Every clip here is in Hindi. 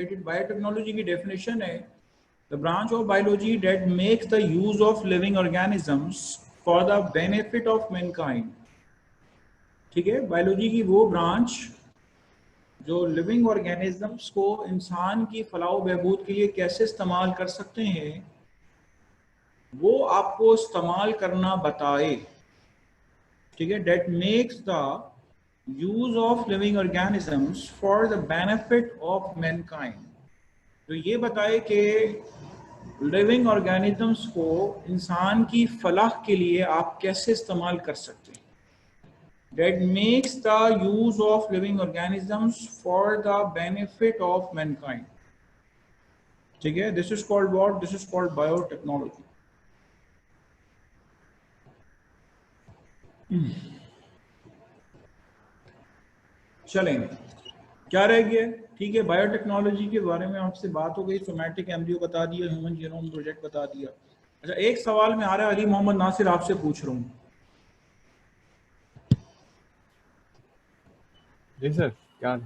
बायोटेक्नोलॉजी की डेफिनेशन है the branch of biology that makes the use of living organisms for the benefit of Mankind. ठीक है, बायोलॉजी की वो ब्रांच जो लिविंग ऑर्गेनिजम्स को इंसान की फलाह बहबूद के लिए कैसे इस्तेमाल कर सकते हैं वो आपको इस्तेमाल करना बताए। ठीक है, that makes the use of living organisms for the benefit of mankind. तो ये बताए कि लिविंग ऑर्गेनिजम्स को इंसान की फलाह के लिए आप कैसे इस्तेमाल कर सकते हैं। That makes the use of living organisms for the benefit of mankind. ठीक है, this is called what? This is called biotechnology. चलें, क्या रह गया? ठीक है, बायोटेक्नोलॉजी के बारे में आपसे बात हो गई, सोमैटिक एम्ब्रियो बता दिया, ह्यूमन जीनोम प्रोजेक्ट बता दिया। अच्छा, एक सवाल में आ रहा है, अली मोहम्मद नासिर आपसे पूछ रहा हूँ। जी सर, क्या?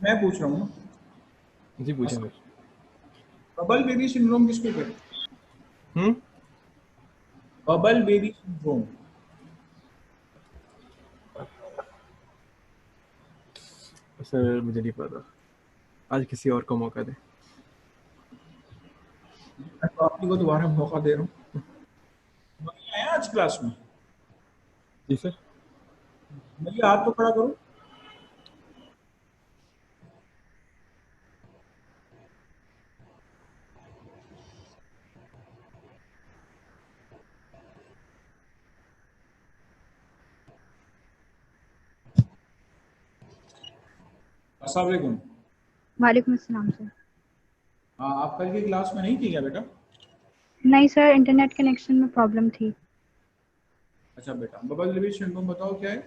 मैं पूछ रहा हूँ जी पूछें सर। बबल बेबी सिंड्रोम किसको कहते हैं? बबल बेबी सिंड्रोम सर मुझे नहीं पता, आज किसी और को मौका दे। मैं तो आप ही को दोबारा मौका दे रहा हूँ। आया आज क्लास में? जी सर। भैया हाथ तो खड़ा करो। अस्सलाम वालेकुम। वालेकुम अस्सलाम सर। हाँ, आप कल की क्लास में नहीं थी क्या बेटा? नहीं सर, इंटरनेट कनेक्शन में प्रॉब्लम थी। अच्छा बेटा, बबल बेबी सिंड्रोम बताओ क्या है?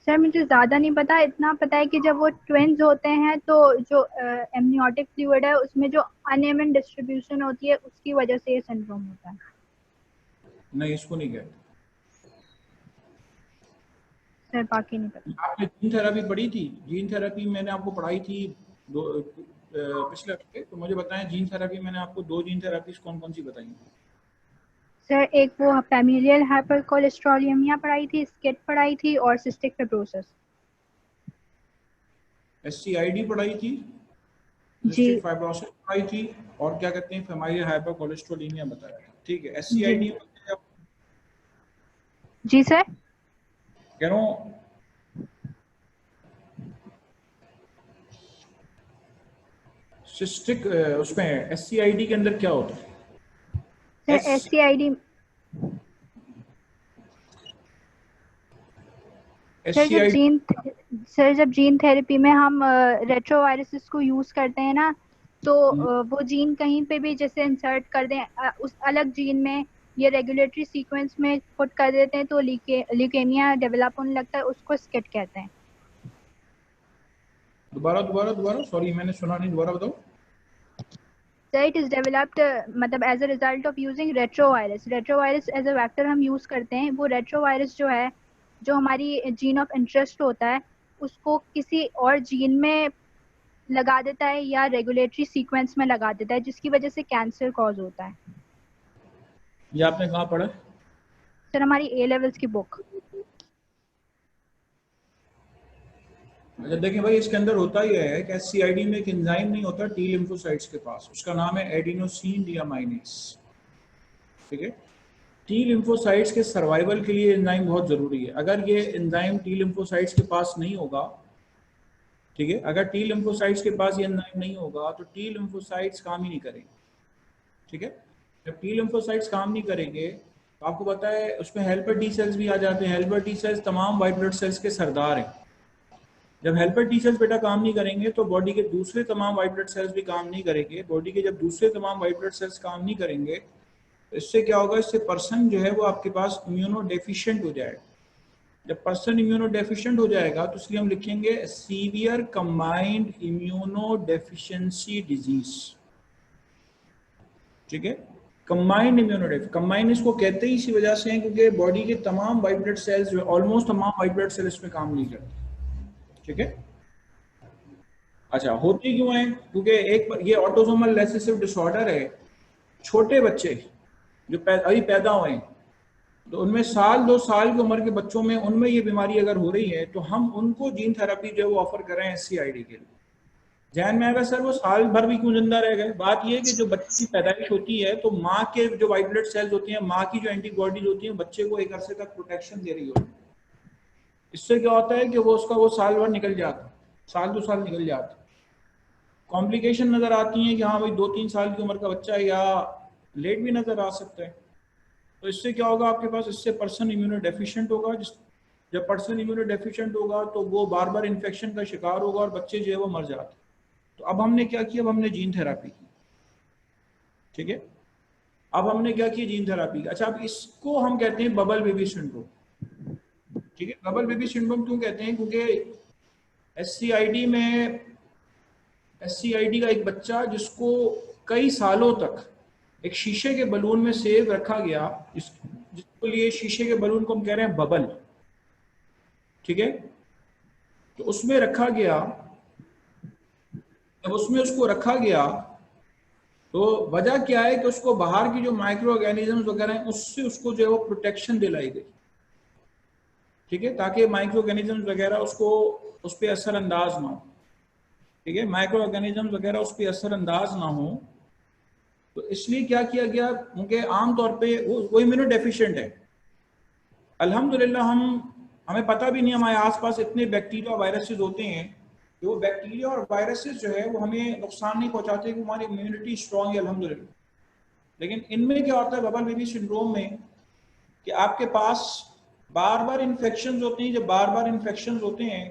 सर मुझे ज़्यादा नहीं पता, इतना पता है कि जब वो ट्विन्स होते हैं तो जो एमनियोटिक फ्लूइड है उसमें जो अनइवन डिस्ट्रीब्यूशन होती है उसकी वजह से ये सिंड्रोम होता है। नहीं, इसको नहीं कहते सर, बाकी नहीं पता। आपने जीन थेरेपी पढ़ी थी? जीन थेरेपी मैंने आपको पढ़ाई थी पिछले हफ्ते। तो मुझे बताएं, जीन थेरेपी मैंने आपको 2 जीन थेरेपीज कौन कौन सी बताई? सर एक वो फैमिलियल हाइपरकोलेस्टेरोलेमिया पढ़ाई थी, स्किट पढ़ाई थी और सिस्टिक फिब्रोसिस। SCID पढ़ाई थी, जी सिस्टिक फाइब्रोसिस पढ़ाई थी, और क्या कहते हैं फैमिलियल हाइपरकोलेस्टेरोलेमिया बताया था। ठीक है, SCID जी सर। कह रहा हूँ सिस्टिक, उसमें SCID के अंदर क्या होता है? सर SCID जब जीन थेरेपी में हम रेट्रोवायरसेस को यूज करते हैं ना, तो वो जीन कहीं पे भी जैसे इंसर्ट कर दें उस अलग जीन में या रेगुलेटरी सीक्वेंस में पुट कर देते हैं तो ल्यूकेमिया डेवलप होने लगता है, उसको स्किट कहते हैं। दोबारा सॉरी मैंने सुना नहीं, दोबारा बताओ। So it is developed मतलब as a result of using retrovirus as a vector हम यूज करते हैं। वो रेट्रोवायरस जो है, जो हमारी जीन ऑफ इंटरेस्ट होता है, उसको किसी और जीन में लगा देता है या रेगुलेटरी सीक्वेंस में लगा देता है, जिसकी वजह से कैंसर कॉज होता है। ये आपने कहाँ पढ़ा? सर हमारी A लेवल्स की बुक। अच्छा देखिए भाई, इसके अंदर होता यह है कि SCID में एक एंजाइम नहीं होता T लिम्फोसाइट्स के पास, उसका नाम है एडिनोसिन डियामाइनेज। ठीक है, T लिम्फोसाइट्स के सर्वाइवल के लिए एंजाइम बहुत जरूरी है। अगर ये एंजाइम T लिम्फोसाइट्स के पास नहीं होगा, ठीक है, अगर T लिम्फोसाइट्स के पास ये एंजाइम नहीं होगा तो T लिम्फोसाइट्स काम ही नहीं करेंगे। ठीक है, जब T लिम्फोसाइट्स काम नहीं करेंगे तो आपको पता है उसमें हेल्पर T सेल्स भी आ जाते हैं। हेल्पर T सेल्स तमाम वाइट ब्लड सेल्स के सरदार हैं। जब हेल्पर T सेल्स बेटा काम नहीं करेंगे तो बॉडी के दूसरे तमाम वाइट ब्लड सेल्स भी काम नहीं करेंगे। बॉडी के जब दूसरे तमाम वाइट ब्लड सेल्स काम नहीं करेंगे तो इससे क्या होगा, इससे पर्सन जो है वो आपके पास इम्यूनो डेफिशिएंट हो जाएगा। जब पर्सन इम्यूनो डेफिशिएंट हो जाएगा तो इसलिए हम लिखेंगे severe combined immuno deficiency disease. ठीक है, कंबाइंड इम्यूनो कंबाइंड इसको कहते ही इसी वजह से हैं क्योंकि बॉडी के तमाम वाइट ब्लड सेल्स जो ऑलमोस्ट तमाम वाइट ब्लड सेल्स में काम नहीं करते। ठीक है, अच्छा, होती क्यों है? क्योंकि एक ये ऑटोसोमल रिसेसिव डिसऑर्डर है। छोटे बच्चे जो अभी पैदा हुए हैं, तो उनमें साल 2 साल की उम्र के बच्चों में उनमें ये बीमारी अगर हो रही है तो हम उनको जीन थेरेपी जो है वो ऑफर कर रहे हैं SCID के लिए। जहन में आएगा सर वो साल भर भी क्यों जिंदा रह गए? बात ये है कि जो बच्चे की पैदाइश होती है तो माँ के जो वाइट ब्लड सेल्स होती हैं, माँ की जो एंटीबॉडीज होती हैं, बच्चे को एक अरसे तक प्रोटेक्शन दे रही होती है। इससे क्या होता है कि वो उसका वो साल भर निकल जाता, साल 2 साल निकल जाता। कॉम्प्लिकेशन नजर आती हैं कि हाँ भाई 2-3 साल की उम्र का बच्चा है, या लेट भी नजर आ सकता है। तो इससे क्या होगा आपके पास? इससे पर्सन इम्यूनो डेफिशिएंट होगा। जब पर्सन इम्यूनो डेफिशिएंट होगा तो वो बार बार इन्फेक्शन का शिकार होगा और बच्चे जो है वो मर जाते। तो अब हमने क्या किया? अब हमने जीन थेरापी की, ठीक है। अब हमने क्या किया? जीन थेरापी की। अच्छा, अब इसको हम कहते हैं बबल बेबी सिंड्रोम, ठीक है। बबल बेबी सिंड्रोम क्यों कहते हैं? क्योंकि SCID का एक बच्चा जिसको कई सालों तक एक शीशे के बलून में सेव रखा गया, जिसको लिए शीशे के बलून को हम कह रहे हैं बबल, ठीक है। तो उसमें रखा गया, जब उसमें उसको रखा गया तो वजह क्या है कि उसको बाहर की जो माइक्रो ऑर्गेनिजम्स वगैरह हैं उससे उसको जो है वो प्रोटेक्शन दिलाई गई, ठीक है, ताकि माइक्रो ऑर्गेनिजम्स वगैरह उसको उस पर असरअंदाज ना हो, ठीक है, माइक्रो ऑर्गेनिजम्स वगैरह उस पर असरअंदाज ना हो। तो इसलिए क्या किया गया? क्योंकि आमतौर पे वो इम्यूनो डेफिशिएंट है। अल्हम्दुलिल्लाह हमें पता भी नहीं, हमारे आसपास इतने बैक्टीरिया वायरसेस होते हैं कि वो बैक्टीरिया और वायरसेस जो है वो हमें नुकसान नहीं पहुंचाते, कि हमारी इम्यूनिटी स्ट्रांग है अल्हम्दुलिल्लाह। लेकिन इनमें क्या होता है बबल बेबी सिंड्रोम में, कि आपके पास बार बार इन्फेक्शन होते हैं। जब बार बार इन्फेक्शन होते हैं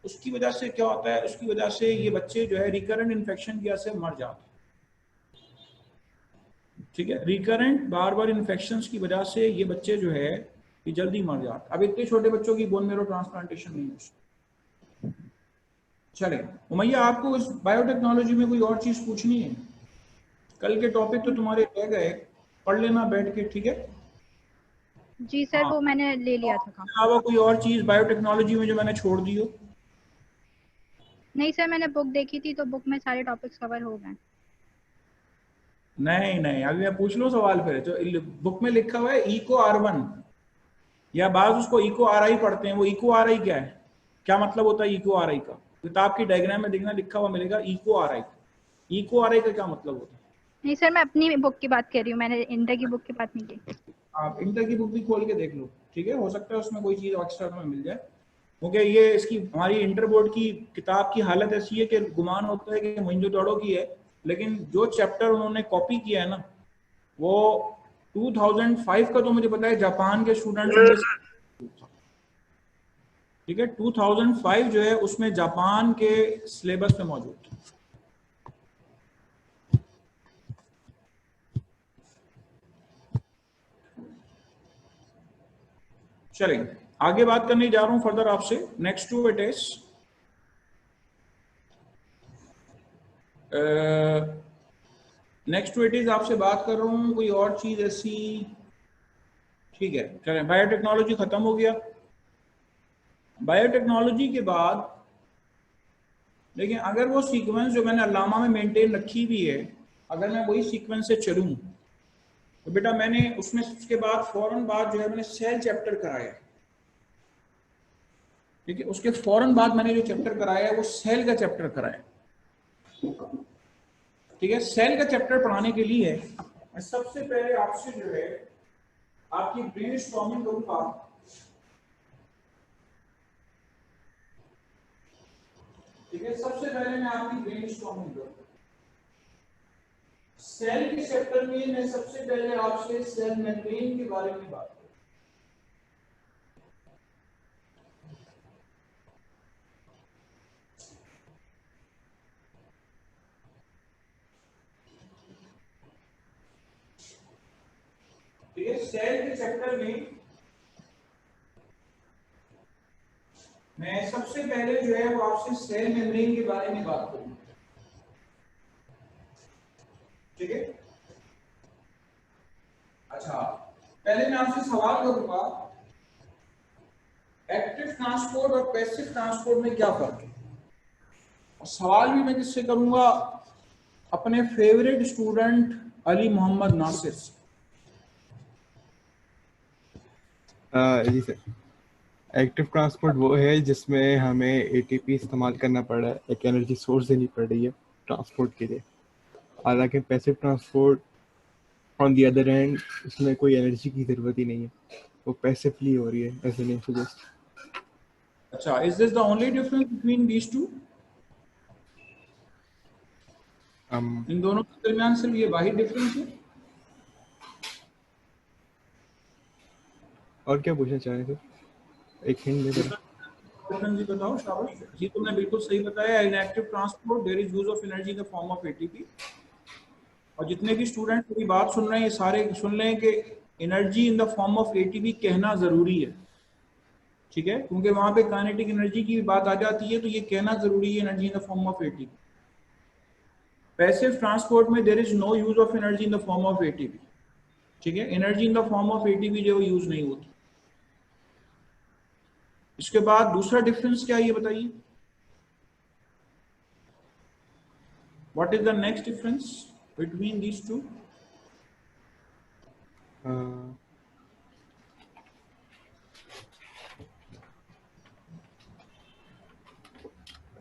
उसकी वजह से क्या होता है? उसकी वजह से ये बच्चे जो है रिकरेंट इन्फेक्शन की वजह से मर जाते हैं, ठीक है। रिकरेंट बार बार इन्फेक्शन की वजह से ये बच्चे जो है ये जल्दी मर जाते। अब इतने छोटे बच्चों की बोन मेरो ट्रांसप्लांटेशन नहीं हो। चले उमैया, आपको इस बायोटेक्नोलॉजी में कोई और चीज पूछनी है? कल के टॉपिक तो तुम्हारे रह गए, पढ़ लेना बैठ के, ठीक है। जी सर, हाँ, वो मैंने ले लिया था काम। अलावा कोई और चीज बायोटेक्नोलॉजी में जो मैंने छोड़ दी हो? नहीं सर, मैंने बुक देखी थी तो बुक में सारे टॉपिक्स कवर हो गए। नहीं नहीं, अभी मैं पूछ लो सवाल फिर। जो बुक में लिखा हुआ है इको R1, या बाज उसको इको RI पढ़ते हैं, वो इको RI क्या है? क्या मतलब होता है इको RI का? किताब की डायग्राम में देखना लिखा हुआ मिलेगा इको RI। इको RI का क्या मतलब होता है? नहीं सर, मैं अपनी बुक की बात कर रही हूँ, मैंने इंटर की बुक की बात नहीं की। आप इंटर की बुक भी खोल के देख लो, ठीक है, हो सकता है उसमें कोई चीज एक्स्ट्रा तुम्हें मिल जाए। क्योंकि ये इसकी हमारी इंटर बोर्ड की किताब की हालत ऐसी है कि गुमान होता है कि मोइंजोदड़ो की है, लेकिन जो चैप्टर उन्होंने कॉपी किया है ना वो 2005 का तो मुझे पता है जापान के स्टूडेंट्स, ठीक है, 2005 जो है उसमें जापान के सिलेबस में मौजूद है। चलिए आगे बात करने जा रहा हूं फर्दर आपसे। नेक्स्ट टू इट इज आपसे बात कर रहा हूं कोई और चीज ऐसी, ठीक है। चलें, बायोटेक्नोलॉजी खत्म हो गया। बायोटेक्नोलॉजी के बाद देखिए, अगर वो सीक्वेंस जो मैंने अल्लामा में मेंटेन रखी हुई है, अगर मैं वही सीक्वेंस से चलूं तो बेटा मैंने उसमें उसके बाद फौरन बाद जो है मैंने सेल चैप्टर कराया, ठीक है। उसके फौरन बाद मैंने जो चैप्टर कराया है वो सेल का चैप्टर कराया, ठीक है। सेल का चैप्टर पढ़ाने के लिए मैं सबसे पहले आपसे जो है आपकी ब्रेन स्टॉर्मिंग करूंगा, ठीक है। सबसे पहले मैं आपकी ब्रेन स्टॉर्मिंग करूंगा। सेल के चैप्टर में मैं सबसे पहले आपसे सेल मेम्ब्रेन के बारे में बात करूंगा। ठीक है, सेल के चैप्टर में मैं सबसे पहले जो है वो आपसे सेल मेम्ब्रेन के बारे में बात करूंगा, ठीक है। अच्छा, पहले मैं आपसे सवाल करूंगा, एक्टिव ट्रांसपोर्ट और पैसिव ट्रांसपोर्ट में क्या फर्क है? और सवाल भी मैं किससे करूंगा, अपने फेवरेट स्टूडेंट अली मोहम्मद नासिर से। जी सर, एक्टिव ट्रांसपोर्ट वो है जिसमें हमें एटीपी इस्तेमाल करना पड़ रहा है, एक एनर्जी सोर्स देनी पड़ रही है ट्रांसपोर्ट के लिए। हालांकि passive transport on the other hand उसमें कोई एनर्जी की ज़रूरत ही नहीं है, वो पैसिवली हो रही है, ऐसे नहीं सजेस्ट। अच्छा, is this the only difference between these two? इन दोनों के दरमियान सिर्फ ये वाहिद डिफरेंस है? और क्या पूछना चाह रहे थे, एक हिंट दे दो। डिफरेंस जी बताओ, शाबाश जी, तुमने बिल्कुल सही बताया। In active transport there is use of energy in the form of ATP. और जितने भी स्टूडेंट मेरी बात सुन रहे हैं, ये सारे सुन लें कि energy in the form of ATP कहना जरूरी है, ठीक है, क्योंकि वहां पे काइनेटिक एनर्जी की बात आ जाती है, तो ये कहना जरूरी है, energy in the form of ATP. Passive transport में there is no use of energy in the form of ATP, ठीक है, energy in the form of ATP जो यूज नहीं होती। इसके बाद दूसरा डिफरेंस क्या है ये बताइए, what is the next difference between these to?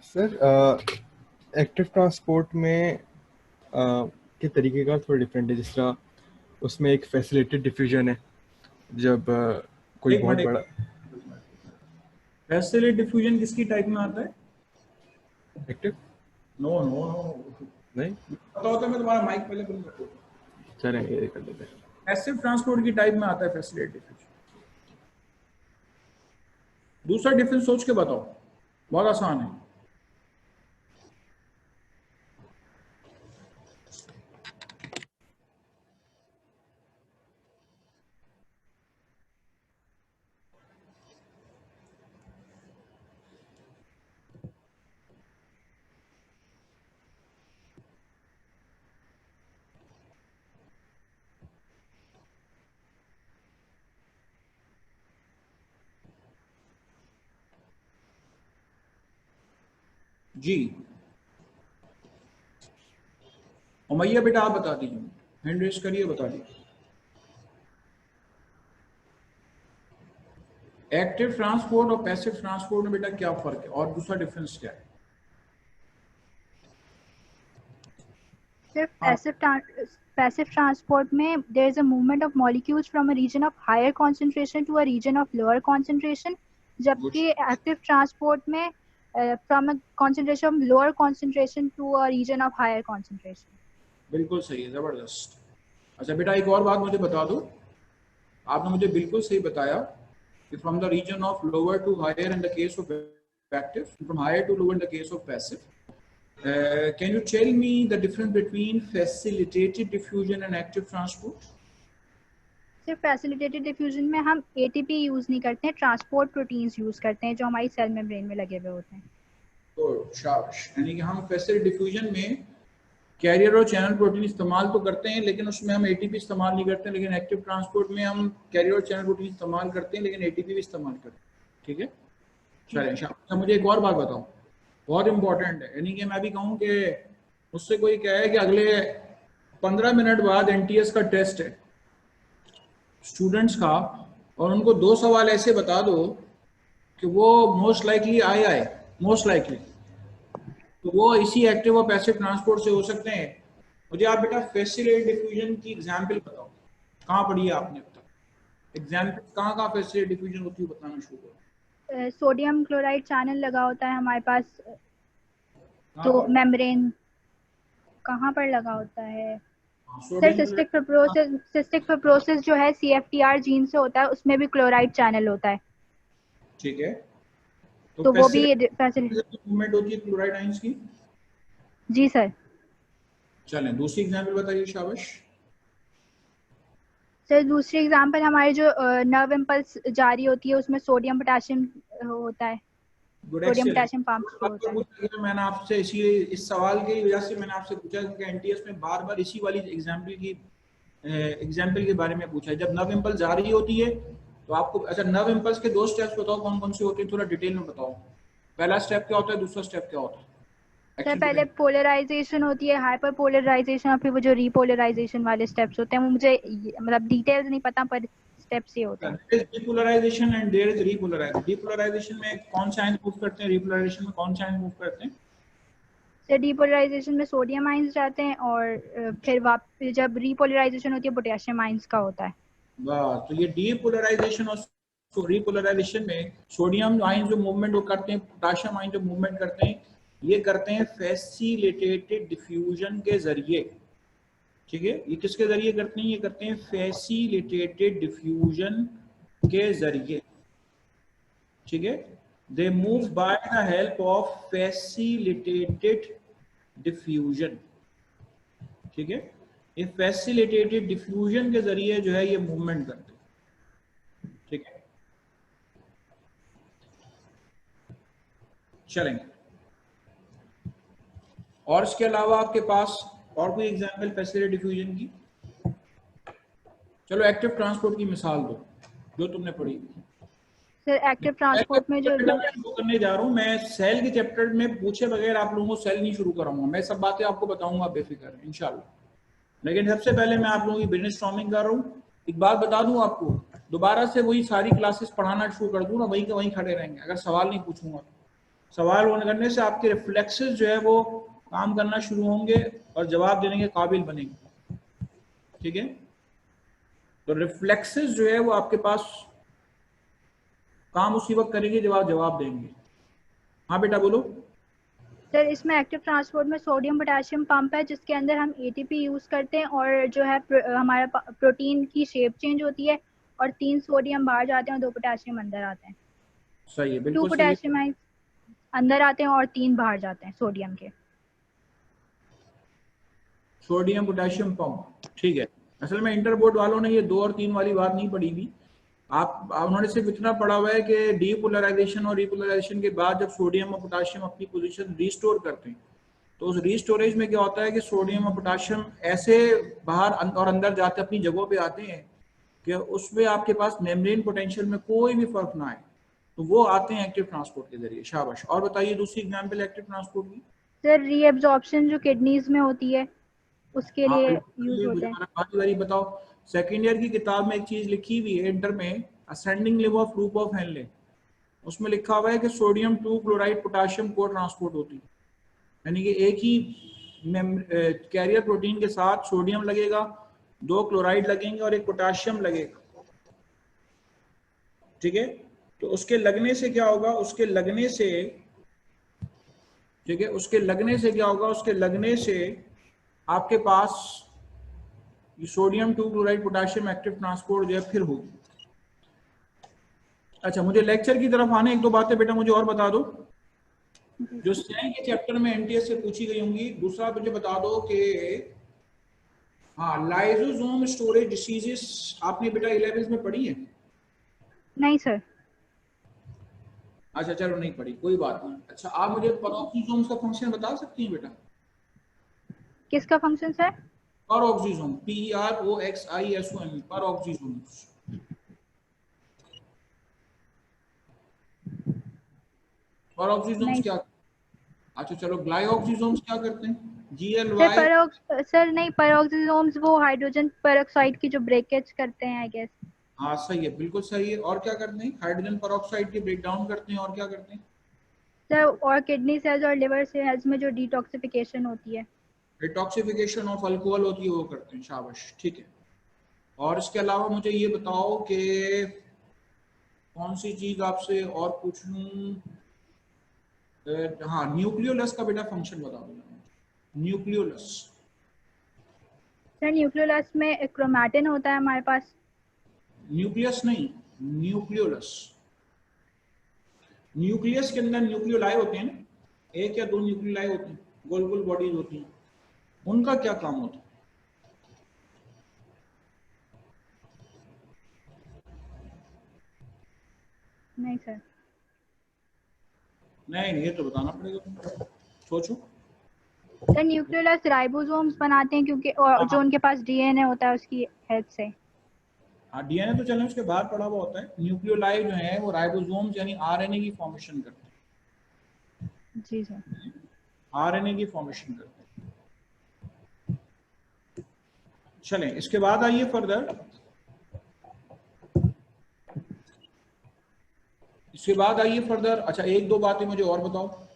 Sir active transport में के तरीके का थोड़ा डिफरेंट है। जिस तरह उसमें एक फैसिलिटेड डिफ्यूजन है, जब कोई एक बहुत मिनट, बड़ा फैसिलिटेड डिफ्यूजन किसकी टाइप में आता है? एक्टिव नो नो नो, नहीं, पता होता है, मैं तुम्हारा माइक पहले बंद कर दूं। चलें ये कर लेते हैं। पैसिव ट्रांसपोर्ट की टाइप में आता है फैसिलिटेड डिफ्यूजन। दूसरा डिफरेंस सोच के बताओ, बहुत आसान है। जी उमैया बेटा आप बता दीजिए, हैंड रेस करिए, बता दीजिए। एक्टिव ट्रांसपोर्ट और पैसिव ट्रांसपोर्ट में बेटा क्या फर्क है, और दूसरा डिफरेंस क्या है? पैसिव ट्रांसपोर्ट में there is a movement of molecules from a region of higher concentration to a region of lower concentration, जबकि एक्टिव ट्रांसपोर्ट में from a concentration of lower concentration to a region of higher concentration. बिल्कुल सही है, जबरदस्त। अच्छा बेटा एक और बात मुझे बता दो, आपने मुझे बिल्कुल सही बताया कि from the region of lower to higher in the case of active, from higher to lower in the case of passive. Can you tell me the difference between facilitated diffusion and active transport? सिर्फ फैसिलिटेटेड डिफ्यूजन में हम एटीपी यूज नहीं करते हैं, ट्रांसपोर्ट प्रोटीन्स यूज करते हैं जो हमारी सेल मेम्ब्रेन में लगे हुए होते हैं। तो शाबाश, यानी कि हम फैसिलिटेटेड डिफ्यूजन में कैरियर और चैनल प्रोटीन इस्तेमाल तो करते हैं, लेकिन उसमें हम एटीपी इस्तेमाल नहीं करते हैं। लेकिन एक्टिव ट्रांसपोर्ट में हम कैरियर और चैनल प्रोटीन इस्तेमाल करते हैं, लेकिन एटीपी भी इस्तेमाल करते हैं, ठीक है। चलिए मुझे एक और बात बताओ, बहुत इंपॉर्टेंट है, यानी कि मैं भी कहूँ कि मुझसे कोई कहे कि अगले 15 मिनट बाद एनटीएस का टेस्ट है स्टूडेंट्स का, और उनको 2 सवाल ऐसे बता दो कि वो मोस्ट लाइकली आए मोस्ट लाइकली, तो वो इसी एक्टिव और पैसिव ट्रांसपोर्ट से हो सकते हैं। मुझे आप बेटा फैसिलिटेटेड डिफ्यूजन की एग्जांपल बताओ, कहाँ पढ़ी है आपने, बताओ एग्जांपल, कहाँ फैसिलिटेटेड डिफ्यूजन होती है, बताना शुरू करो। सोडियम क्लोराइड चैनल लगा होता है हमारे पास, तो मेम्ब्रेन कहाँ पर लगा होता है सर? सिस्टिक फिब्रोसिस जो है CFTR जीन से होता है, उसमें भी क्लोराइड चैनल होता है, ठीक है, तो वो भी मूवमेंट होती है क्लोराइड आयंस की। जी सर। चलें दूसरी एग्जांपल बताइए, शाबाश। सर दूसरी एग्जांपल हमारी जो नर्व इम्पल्स जारी होती है, उसमें सोडियम पोटेशियम होता है, सोडियम पोटेशियम पंप होता है। मैंने आपसे इस सवाल की वजह से मैंने आपसे पूछा कि एनटीएस में बार बार इसी वाली एग्जांपल के बारे में पूछा है। जब नर्व इम्पल्स जारी होती है तो आपको, अच्छा नर्व इम्पल्स के 2 स्टेप्स बताओ, कौन कौन से होते हैं, थोड़ा डिटेल में बताओ। पहला स्टेप क्या होता है, दूसरा स्टेप क्या होता है? सर पहले पोलराइजेशन होती है, हाइपर पोलराइजेशन, और फिर वो जो रीपोलराइजेशन वाले स्टेप्स होते हैं, वो मुझे मतलब डिटेल्स नहीं पता, पर स्टेप्स ये होते हैं। Depolarisation and there is repolarisation. Depolarisation में कौन सा आयन मूव करते हैं, रीपोलराइजेशन में कौन सा आयन मूव करते हैं? सर डीपोलराइजेशन में सोडियम आयंस जाते हैं, और फिर वापस जब रीपोलराइजेशन होती है पोटेशियम आयंस का होता है। वाह, तो ये डीपोलराइजेशन और रीपोलराइजेशन में सोडियम आयन जो मूवमेंट वो करते हैं, पोटेशियम आयन जो मूवमेंट करते हैं, ये करते हैं फैसिलिटेटेड डिफ्यूजन के जरिए। ठीक है, ये किसके जरिए करते हैं? ये करते हैं फैसिलिटेटेड डिफ्यूजन के जरिए। ठीक है, they move by the help of facilitated diffusion. ठीक है, ये फैसिलिटेटेड डिफ्यूजन के जरिए जो है ये मूवमेंट करते हैं। ठीक है, चलेंगे। और इसके अलावा आपके पास और कोई एग्जांपल फैसिलिटेटेड डिफ्यूजन की? चलो एक्टिव ट्रांसपोर्ट की मिसाल दो जो तुमने पढ़ी। सर एक्टिव ट्रांसपोर्ट में जो शुरू करने जा रहा हूँ मैं, सेल के चैप्टर में पूछे बगैर आप लोगों को सेल नहीं शुरू कराऊंगा, मैं सब बातें आपको बताऊंगा बेफिक्र इंशाल्लाह। लेकिन सबसे पहले मैं आप लोगों की ब्रेनस्टॉर्मिंग कर रहा हूँ। एक बात बता दूं आपको, दोबारा से वही सारी क्लासेस पढ़ाना शुरू कर दूं ना, वहीं के वहीं खड़े रहेंगे अगर सवाल नहीं पूछूंगा। सवाल होने करने से आपके रिफ्लेक्सेस जो है वो काम करना शुरू होंगे और जवाब देने के काबिल बनेंगे। ठीक है, तो रिफ्लेक्सेस जो है वो आपके पास काम उसी वक्त करेंगे जब आप जवाब देंगे। हाँ बेटा बोलो। सर इसमें एक्टिव ट्रांसपोर्ट में सोडियम पोटेशियम पंप है, जिसके अंदर हम एटीपी यूज करते हैं, और जो है हमारा प्रोटीन की शेप चेंज होती है, और 3 सोडियम बाहर जाते हैं और 2 पोटेशियम अंदर आते हैं। सही है, 2 बिल्कुल सही पोटेशियम आयंस अंदर आते हैं और 3 बाहर जाते हैं सोडियम के। Sodium potassium pump. ठीक है, असल में इंटर बोर्ड वालों ने ये 2 और 3 वाली बात नहीं पढ़ी हुई। आप उन्होंने सिर्फ इतना पढ़ा हुआ है कि डीपोलराइजेशन और रिपोलराइजेशन के बाद जब सोडियम और पोटेशियम अपनी पोजीशन रिस्टोर करते हैं, तो उस रिस्टोरेज में क्या होता है कि सोडियम और पोटेशियम ऐसे बाहर और अंदर जाते अपनी जगहों पे आते हैं कि उसमें आपके पास मेम्ब्रेन पोटेंशियल में कोई भी फर्क ना आए, तो वो आते हैं एक्टिव ट्रांसपोर्ट के जरिए। शाबाश। और बताइए दूसरी एग्जाम्पल एक्टिव ट्रांसपोर्ट की। सर रीएब्जॉर्प्शन जो किडनीज में होती है उसके हाँ लिए यूज बिल्कुल, होता है। बारी बारी बताओ। सेकेंड ईयर की किताब में एक चीज लिखी हुई है इंटर में, ascending live of loop of Henle, उसमें लिखा हुआ है कि सोडियम 2 क्लोराइड पोटेशियम को ट्रांसपोर्ट होती है, यानी कि एक ही कैरियर प्रोटीन के साथ सोडियम लगेगा, 2 क्लोराइड लगेंगे और एक पोटेशियम लगेगा। ठीक है, तो उसके लगने से क्या होगा, उसके लगने से, ठीक है, उसके लगने से क्या होगा, उसके लगने से आपके पास ये sodium 2 chloride potassium active transport जो है फिर होगी। अच्छा, मुझे लेक्चर की तरफ आने, एक दो बातें बेटा मुझे और बता दो जो सेल के चैप्टर में एनटीएस से पूछी गई होंगी। दूसरा मुझे बता दो कि हाँ, लाइसोसोम स्टोरेज डिसीजेस आपने बेटा 11th में पढ़ी है? नहीं सर। अच्छा चलो नहीं पढ़ी, कोई बात नहीं। अच्छा, आप मुझे पेरोक्सीसोम्स का फंक्शन बता सकती हैं बेटा? किसका function sir? Peroxisome, PEROXISOM, peroxisomes. Peroxisomes क्या? अच्छा चलो, ग्लाइऑक्सीसोम्स क्या करते हैं? GLY। सर नहीं, पेरोक्सीसोम्स वो हाइड्रोजन पेरोक्साइड की जो ब्रेकेज करते हैं आई गेस। हाँ सही है, बिल्कुल सही है। और क्या करते हैं? हाइड्रोजन पेरोक्साइड की ब्रेक डाउन करते हैं। और क्या करते हैं सर? और किडनी सेल्स और लिवर सेल्स में जो डिटॉक्सिफिकेशन होती है, डिटॉक्सिफिकेशन ऑफ अल्कोहल होती है, वो करते हैं। शाबाश, ठीक है। और इसके अलावा मुझे ये बताओ कि कौन सी चीज आपसे और पूछ लूं। हाँ, न्यूक्लियोलस का बेटा फंक्शन बता दो। न्यूक्लियोलस। सर न्यूक्लियोलस में क्रोमैटिन होता है हमारे पास। न्यूक्लियस नहीं, न्यूक्लियोलस। न्यूक्लियस के अंदर न्यूक्लियोलाई होते हैं ना, 1 या 2 न्यूक्लियोलाई होते हैं, गोल गोल बॉडीज होती हैं, उनका क्या काम होता है? नहीं सर। नहीं, ये तो बताना पड़ेगा, सोचो। सर न्यूक्लियोलस राइबोसोम्स बनाते हैं, क्योंकि जो उनके पास डीएनए होता है उसकी हेल्प से। हाँ, डीएनए तो चलो उसके बाद पड़ा हुआ होता है। न्यूक्लियोलाई जो है वो राइबोसोम्स यानी आरएनए की फॉर्मेशन करते हैं। जी सर। आरएनए की फॉर्मेशन करते हैं। चलें, इसके बाद आइए फर्दर, अच्छा एक दो बातें मुझे और बताओ।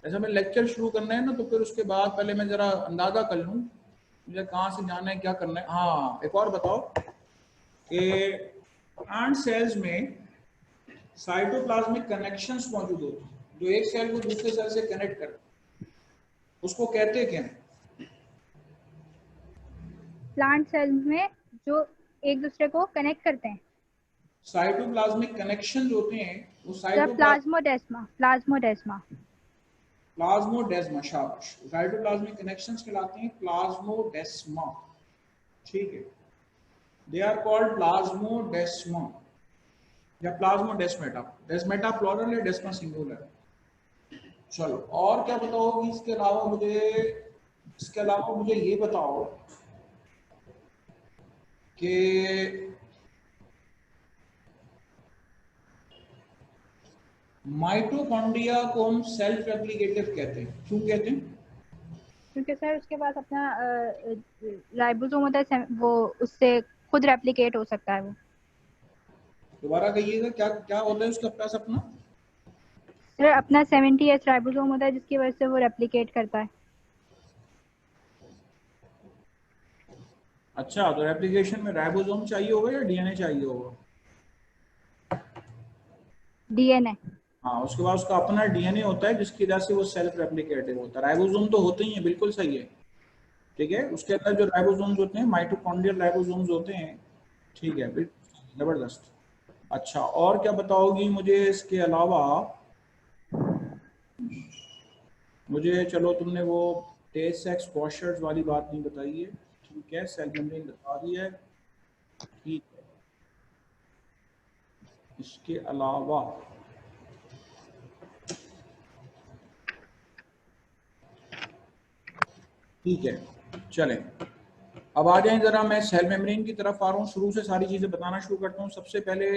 ऐसा मैं लेक्चर शुरू करना है ना, तो फिर उसके बाद पहले मैं जरा अंदाजा कर लूं मुझे कहाँ से जाना है, क्या करना है। हाँ, एक और बताओ कि प्लांट सेल्स में साइटोप्लाज्मिक कनेक्शंस मौजूद होते हैं जो एक सेल को दूसरे सेल से कनेक्ट करते हैं, उसको कहते क्या हैं? प्लांट सेल्स में जो एक दूसरे को कनेक्ट करते हैं, साइटोप्लाज्मिक कनेक्शंस होते हैं वो सर प्लाज्मोडेस्मा, प्लाज्मोडेस्मा। प्लाज्मोडेस्मा, शाबाश। साइटोप्लाज्मिक कनेक्शंस कहलाते हैं प्लाज्मोडेस्मा, ठीक है। दे आर कॉल्ड प्लाज्मोडेस्मा या प्लाज्मोडेस्मेटा। डेस्मेटा प्लूरल है, डेस्मा सिंगुलर। चलो, और क्या बताओगी इसके अलावा मुझे ये बताओ कि माइटोकॉन्ड्रिया को हम सेल्फ रेप्लिकेटिव कहते हैं। क्यों कहते हैं? क्योंकि सर उसके पास अपना राइबोसोम होता है, वो उससे खुद रेप्लिकेट हो सकता है। वो दोबारा कहिएगा, क्या क्या होता है उसके पास अपना? सर अपना 70S राइबोसोम होता है जिसकी वजह से वो रेप्लिकेट करता है। अच्छा, तो रेप्लिकेशन में राइबोसोम चाहिए होगा या डीएनए चाहिए होगा? डीएनए। हाँ, उसके बाद उसका अपना डीएनए होता है जिसकी वजह से वो सेल्फ रेप्लिकेटिव होता है। राइबोसोम तो होते ही है, बिल्कुल सही है, ठीक है। उसके अंदर जो राइबोसोम्स होते हैं माइटोकॉन्ड्रियल राइबोसोम्स होते हैं, ठीक है, बिल्कुल जबरदस्त। अच्छा, और क्या बताओगी मुझे इसके अलावा? मुझे चलो, तुमने वो टेस्ट सेक्स वॉशर्स वाली बात नहीं बताई है, ठीक है, सेल मेम्ब्रेन बता दी है, ठीक है। इसके अलावा ठीक है, चलें, अब आ जाएं जरा, मैं सेल मेम्ब्रेन की तरफ आ रहा हूँ, शुरू से सारी चीजें बताना शुरू करता हूँ। सबसे पहले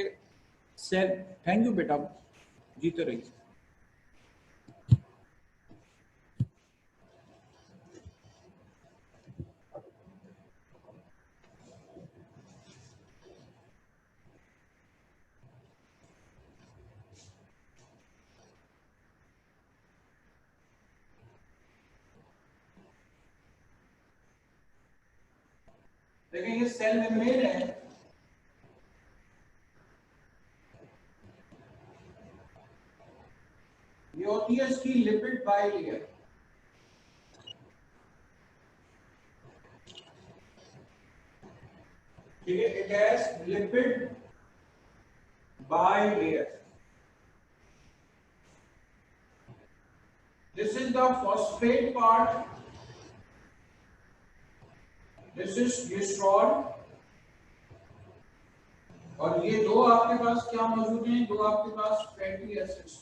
सेल, थैंक यू बेटा, जीते रहिए। देखिए, ये सेल मेम्ब्रेन है, ये होती है इसकी लिपिड बाइलेयर, ठीक है, it has lipid bilayer. This is the phosphate part, this is glycerol, और ये दो आपके पास क्या मौजूद हैं? दो आपके पास फैटी एसिड्स,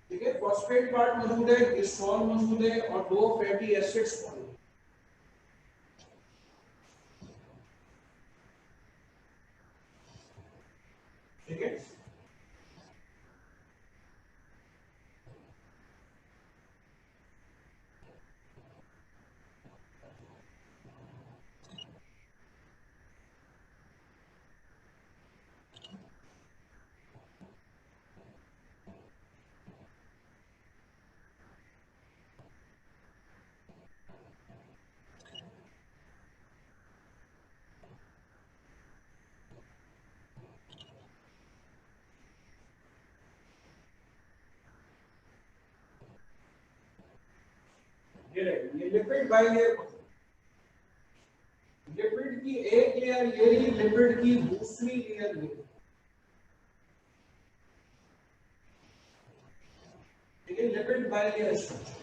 ठीक है, फॉस्फेट पार्ट मौजूद है, ग्लिसरॉल मौजूद है और दो फैटी एसिड्स मौजूद है, ठीक है। ये लिपिड बाइलेयर, लिपिड की एक लेयर ये, लिपिड की दूसरी लेयर ये, ठीक है, लिपिड बाइलेयर स्ट्रक्चर।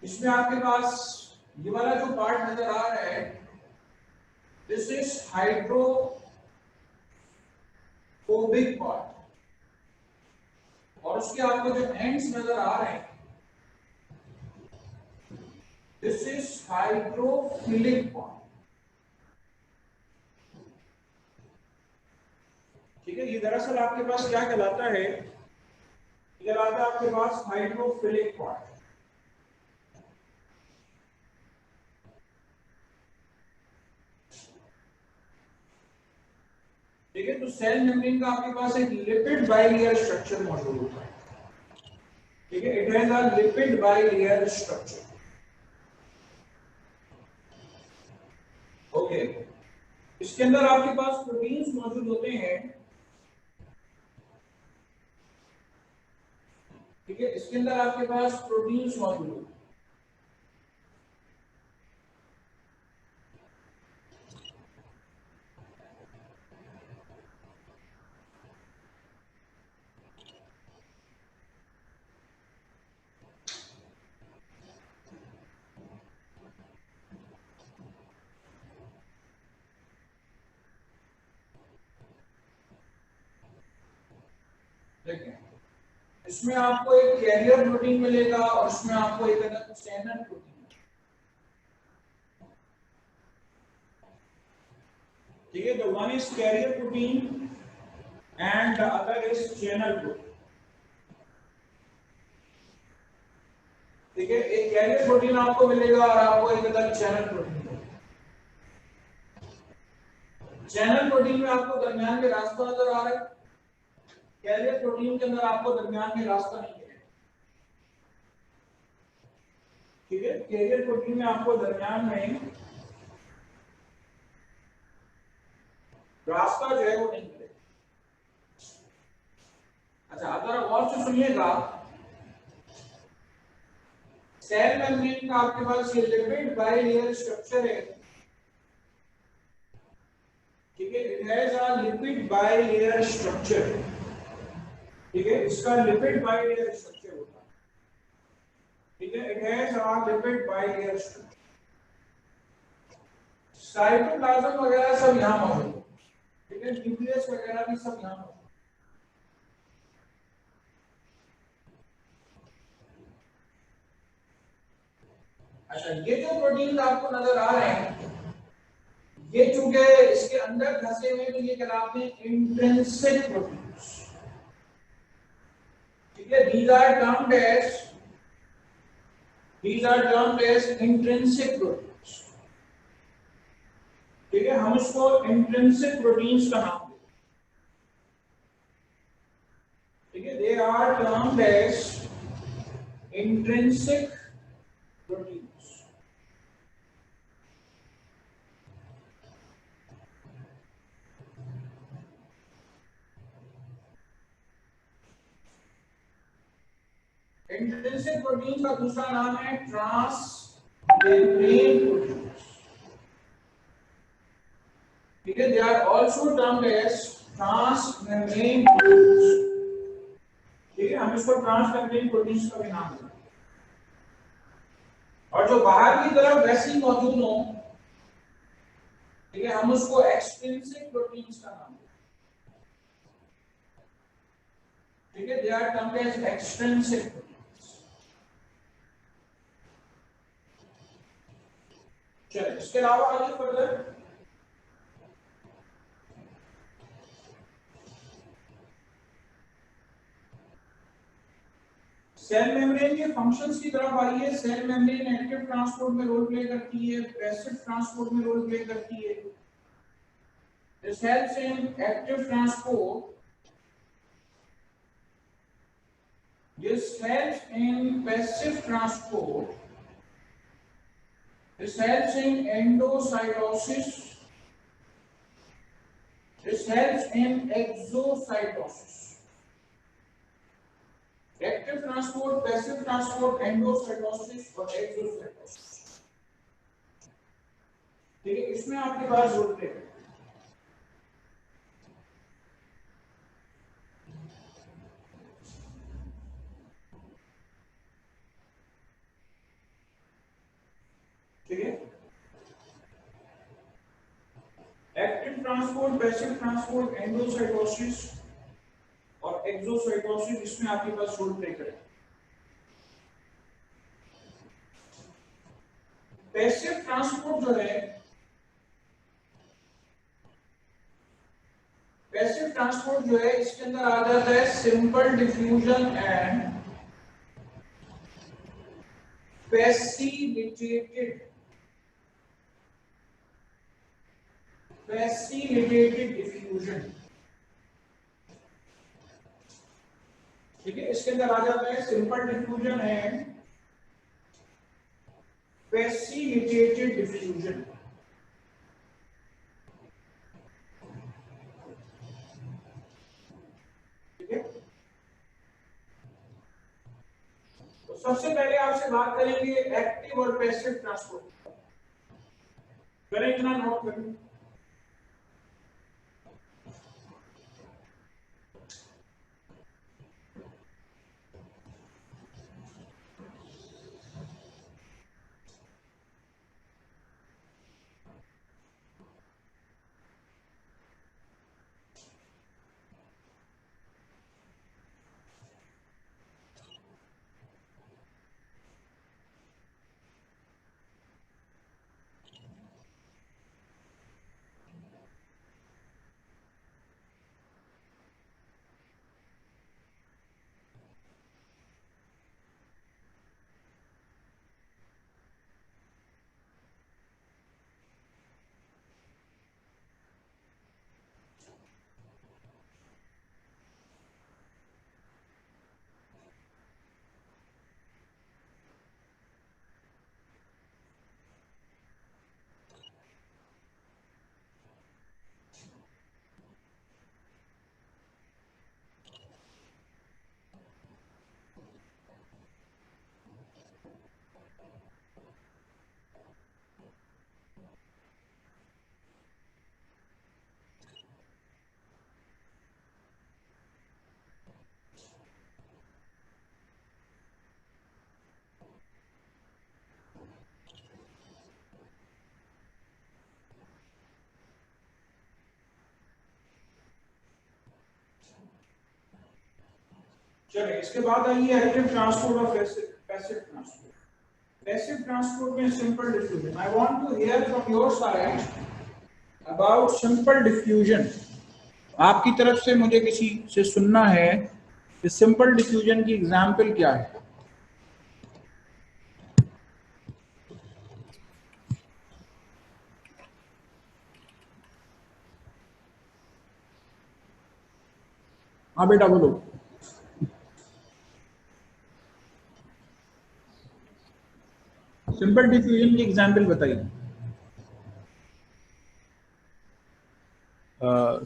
इसमें आपके पास ये वाला जो पार्ट नजर आ रहा है, दिस इज हाइड्रोफोबिक पार्ट, और उसके आपको जो एंड्स नजर आ रहे हैं, दिस इज हाइड्रोफिलिक पार्ट, ठीक है, ये दरअसल आपके पास क्या कहलाता है, ये कहलाता है आपके पास हाइड्रोफिलिक पार्ट। ठीक है, तो सेल मेम्ब्रेन का आपके पास एक लिपिड बाइलेयर स्ट्रक्चर मौजूद होता है। ठीक है, it has a lipid bilayer structure. Okay, इसके अंदर आपके पास प्रोटीन्स मौजूद होते हैं। ठीक है, इसके अंदर आपके पास प्रोटीन्स मौजूद होते हैं। देखिए, इसमें आपको एक कैरियर प्रोटीन मिलेगा और इसमें आपको एक अलग चैनल प्रोटीन। ठीक है, तो one is carrier protein and the other is channel protein. ठीक है, एक कैरियर प्रोटीन आपको मिलेगा और आपको एक अलग चैनल प्रोटीन मिलेगा। चैनल प्रोटीन में आपको दरमियान में रास्ता नजर आ रहा है, कैरियर प्रोटीन के अंदर आपको दरमियान में रास्ता नहीं मिलेगा। ठीक है, कैरियर प्रोटीन में आपको दरमियान में रास्ता जो है वो नहीं मिलेगा। अच्छा, अगर और से सुनिएगा, सेल मेम्ब्रेन का आपके पास ये लिपिड बाइलेयर स्ट्रक्चर है। ठीक है, it has a lipid bilayer structure. ठीक है, इसका लिपिड बाइलेयर स्ट्रक्चर होता है। ठीक है, it has a lipid bilayer structure. Cytoplasm वगैरह सब यहां मौजूद है। ठीक है, न्यूक्लियस वगैरह भी सब यहां मौजूद है। अच्छा, ये जो प्रोटीन आपको नजर आ रहे हैं, ये चूंकि इसके अंदर धंसे हुए, तो ये कहलाते हैं इंट्रिंसिक प्रोटीन्स। ठीक है, these are termed as intrinsic proteins। ठीक है, हम इसको इंट्रिंसिक प्रोटीन्स का नाम देते हैं। ठीक है, they are termed as intrinsic proteins। Intrinsic protein का दूसरा नाम है ट्रांस मेम्ब्रेन प्रोटीन्स। ठीक है, they are also termed as trans membrane proteins. ठीक है, हम इसको ट्रांस मेम्ब्रेन प्रोटीन्स का भी नाम देते हैं। और जो बाहर की तरफ वैसे ही मौजूद हो, ठीक है, हम उसको एक्सट्रिंसिक प्रोटीन्स का नाम देते हैं। ठीक है, they are termed as extrinsic. चलिए, इसके अलावा आगे फर्दर सेल मेम्ब्रेन के फंक्शंस की तरफ आइए। सेल मेम्ब्रेन एक्टिव ट्रांसपोर्ट में रोल प्ले करती है, पैसिव ट्रांसपोर्ट में रोल प्ले करती है। This helps in active transport, this helps in passive transport, this helps in endocytosis, this helps in exocytosis। Active transport, passive transport, endocytosis और एक्सोसाइटोसिस। ठीक है, इसमें आपके पास रोल प्ले है। ठीक है, active transport, passive transport, endocytosis और एक्सोसाइटोसिस, इसमें आपके पास रोल प्ले करेगा। पैसिव ट्रांसपोर्ट जो है पैसिव ट्रांसपोर्ट जो है इसके अंदर आ जाता है simple diffusion and facilitated diffusion. ठीक है, इसके अंदर आ जाता है simple diffusion and facilitated diffusion. ठीक है, तो सबसे पहले आपसे बात करेंगे एक्टिव और पैसिव ट्रांसपोर्ट। करें, इतना नोट करें। चलिए, इसके बाद आइए एक्टिव ट्रांसपोर्ट और पैसिव ट्रांसपोर्ट। पैसिव ट्रांसपोर्ट में simple diffusion. I want to hear from your side about simple diffusion. आपकी तरफ से मुझे किसी से सुनना है कि सिंपल डिफ्यूजन की एग्जांपल क्या है। हाँ बेटा बोलो। सिंपल डिफ्यूजन की एग्जांपल बताइए।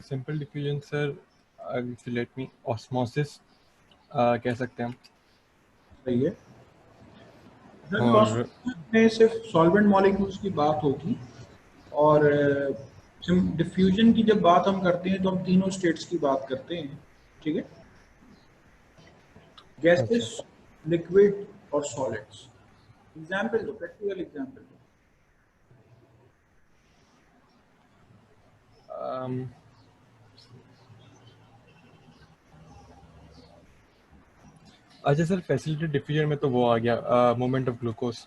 Simple diffusion sir, let me, osmosis कह सकते हैं हम। सही है। और में सिर्फ सॉल्वेंट मॉलिक्यूल्स की बात होगी, और डिफ्यूजन की जब बात हम करते हैं तो हम तीनों स्टेट्स की बात करते हैं। ठीक है, गैसेस, लिक्विड और सॉलिड्स। एग्जांपल दो, प्रैक्टिकल एग्जांपल दो। अच्छा सर, फैसिलिटेटेड डिफ्यूजन में तो वो आ गया, moment of glucose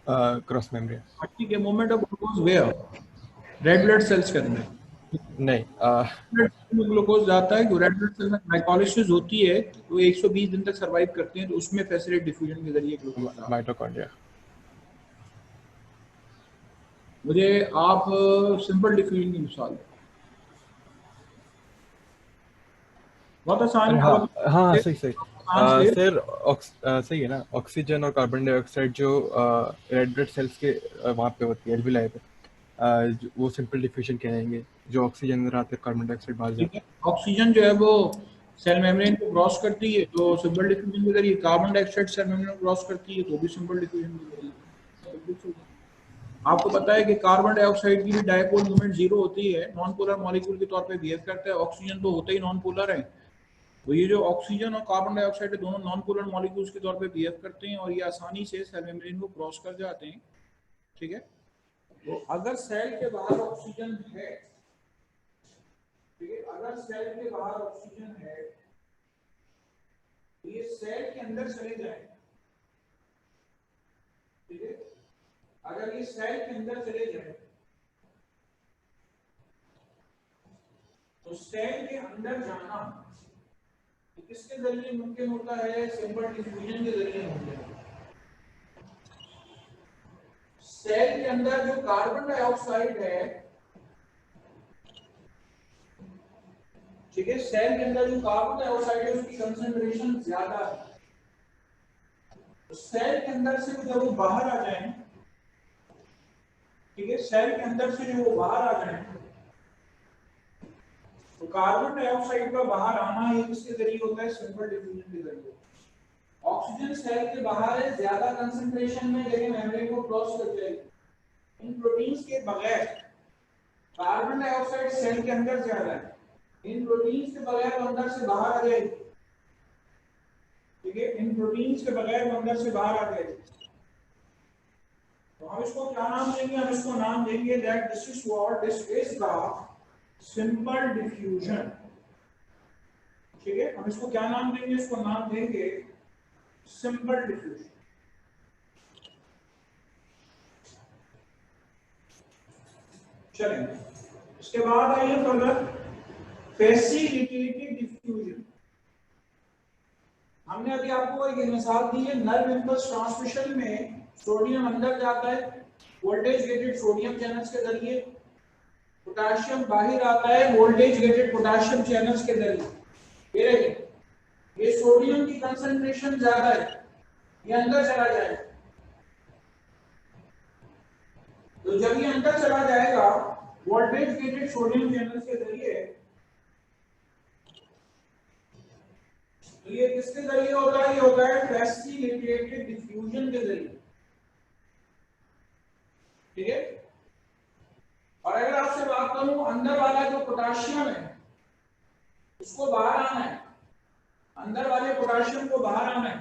cross membrane. ठीक है, moment of glucose where? Red blood cells के अंदर नहीं, ग्लूकोज जाता है। रेड ब्लड सेल में ग्लाइकोलाइसिस होती है तो 120 दिन तक सरवाइव करते हैं, तो उसमें फैसिलिटेटेड डिफ्यूजन के जरिए ग्लूकोज जाता है। माइटोकॉन्ड्रिया। मुझे आप सिंपल डिफ्यूजन की मिसाल दें। बहुत आसान। हाँ हाँ, सही सही। आसान से सर सही है ना, ऑक्सीजन और कार्बन डाइऑक्साइड जो रेड ब्लड सेल्स के वहाँ पे होती है, एल्विलाई पे, वो सिंपल डिफ्यूजन कहेंगे। जो ऑक्सीजन अंदर आते हैं, कार्बन डाइऑक्साइड बाहर ठीक जाता है, ऑक्सीजन जो है वो सेल मेम्ब्रेन को क्रॉस करती है तो सिंपल डिफ्यूजन के जरिए, कार्बन डाइऑक्साइड सेल मेम्ब्रेन को क्रॉस करती है तो भी सिंपल डिफ्यूजन के जरिए। आपको पता है कि कार्बन डाइऑक्साइड की भी डायपोल मोमेंट जीरो होती है, नॉन पोलर मॉलिक्यूल के तौर पे बिहेव करता है। ऑक्सीजन तो होता ही नॉन पोलर है, तो ये जो ऑक्सीजन और कार्बन डाइऑक्साइड है दोनों नॉन पोलर मॉलिक्यूल्स के तौर पे बिहेव करते हैं और ये आसानी से सेल मेम्ब्रेन को क्रॉस कर जाते हैं। ठीक है, तो अगर सेल के बाहर ऑक्सीजन है, ठीक है, अगर सेल के बाहर ऑक्सीजन है तो ये सेल के अंदर चले जाए। ठीक है, अगर ये सेल के अंदर चले जाए तो सेल के अंदर जाना किसके जरिए मुमकिन होता है? सिंपल डिफ्यूजन के जरिए मुमकिन होता है। सेल के अंदर जो कार्बन डाइऑक्साइड है, ठीक है, सेल के अंदर जो कार्बन डाइऑक्साइड है उसकी कंसंट्रेशन ज्यादा है। तो सेल के अंदर से जब वो बाहर आ जाए, ठीक है, सेल के अंदर से जो वो बाहर आ जाए, तो कार्बन डाइऑक्साइड का बाहर आना ये किसके जरिए होता है? सिंपल डिफ्यूजन के जरिए। ऑक्सीजन सेल के बाहर है ज्यादा कंसंट्रेशन में, लेकिन मेम्ब्रेन को क्रॉस कर जाएगी। इन प्रोटीन्स के बगैर कार्बन डाइऑक्साइड सेल के अंदर ज्यादा है, इन प्रोटीन्स के बगैर अंदर से बाहर आ जाएगी, ठीक है, इन प्रोटीन्स के बगैर अंदर से बाहर आ जाएगी। तो हम इसको क्या नाम देंगे? हम इसको नाम देंगे that this is the simple diffusion, ठीक है। हम इसको क्या नाम देंगे? इसको नाम देंगे सिंपल डिफ्यूजन। चलेंगे, इसके बाद आइए फर्दर फैसिलिटेटेड डिफ्यूजन। हमने अभी आपको एक मिसाल दी है, नर्व इंपल्स ट्रांसमिशन में सोडियम अंदर जाता है वोल्टेज गेटेड सोडियम चैनल्स के जरिए, पोटेशियम बाहर आता है वोल्टेज गेटेड पोटेशियम चैनल्स के जरिए। ये सोडियम की कंसंट्रेशन ज्यादा है, ये अंदर चला जाएगा। तो जब ये अंदर चला जाएगा वोल्टेज गेटेड सोडियम चैनल्स के जरिए, तो ये किसके जरिए होता है? ये होता है फैसिलिटेटेड डिफ्यूजन के जरिए, ठीक है। और अगर आपसे बात करूं अंदर वाला जो पोटेशियम है उसको बाहर आना है, अंदर वाले पोटेशियम को बाहर आना है,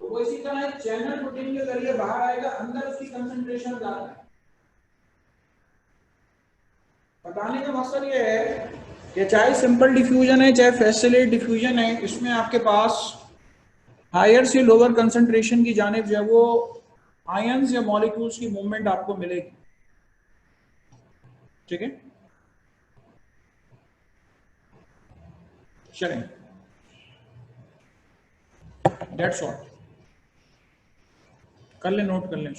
तो वो इसी तरह चैनल प्रोटीन के जरिए बाहर आएगा, अंदर उसकी कंसंट्रेशन ज्यादा है। बताने का मकसद ये है कि चाहे सिंपल डिफ्यूजन है चाहे फैसिलिटेटेड डिफ्यूजन है, इसमें आपके पास हायर से लोअर कंसंट्रेशन की जानिब जो है वो आयंस या मॉलिक्यूल्स की मूवमेंट आपको मिलेगी, ठीक है। चलें, दैट्स ऑल, कर ले, नोट कर लें।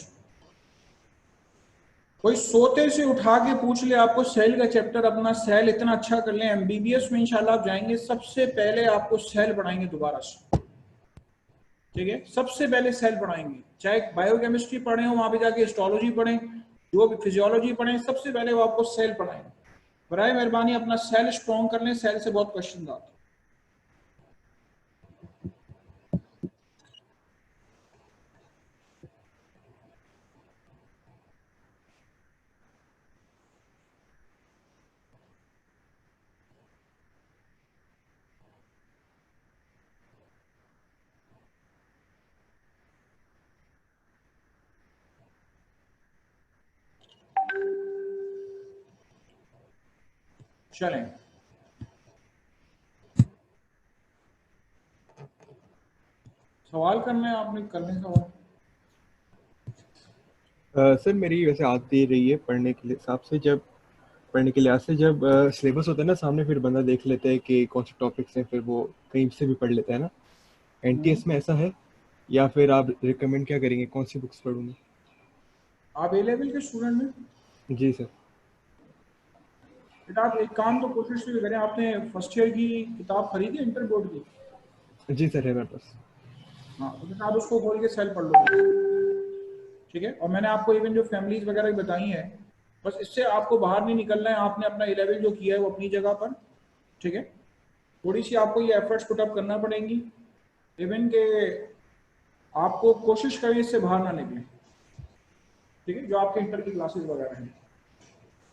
कोई सोते से उठा के पूछ ले आपको सेल का चैप्टर, अपना सेल इतना अच्छा कर लें, एमबीबीएस में इंशाल्लाह आप जाएंगे सबसे पहले आपको सेल पढ़ाएंगे दोबारा से, ठीक है। सबसे पहले सेल पढ़ाएंगे, चाहे बायोकेमिस्ट्री पढ़े हो, वहां पे जाके हिस्टोलॉजी पढ़ें, जो भी फिजियोलॉजी पढ़ें, सबसे पहले वो आपको सेल पढ़ाएंगे। बराए मेहरबानी अपना सेल स्ट्रॉन्ग कर लें, सेल से बहुत क्वेश्चन आते हैं। चलें, सवाल करना है आपने, करने सवाल। सर मेरी वैसे आती रही है पढ़ने के हिसाब से, जब पढ़ने के लिहाज से जब सिलेबस होता है ना सामने, फिर बंदा देख लेता है कि कौन से टॉपिक्स हैं, फिर वो कहीं से भी पढ़ लेता है ना। एनटीएस में ऐसा है या फिर आप रिकमेंड क्या करेंगे, कौन सी बुक्स पढ़ूँ मैं? आप ए लेवल के स्टूडेंट हैं? जी सर। बेटा आप एक काम तो कोशिश भी करें, आपने फर्स्ट ईयर की किताब खरीदी इंटर बोर्ड की? जी सर है मेरे पास। हाँ, तो बेटा आप उसको खोल के सेल पढ़ लो, ठीक है। और मैंने आपको इवन जो फैमिलीज वगैरह बताई हैं, बस इससे आपको बाहर नहीं निकलना है। आपने अपना ए लेवल जो किया है वो अपनी जगह पर, ठीक है। थोड़ी सी आपको ये एफर्ट्स पुट अप करना पड़ेंगी, इवन के आपको कोशिश करें इससे बाहर ना निकलें, ठीक है, जो आपके इंटर की क्लासेस वगैरह हैं।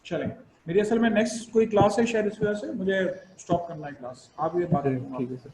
चलें, मेरी असल में नेक्स्ट कोई क्लास है शायद, इस वजह से मुझे स्टॉप करना है क्लास। आप ये बात ठीक है सर।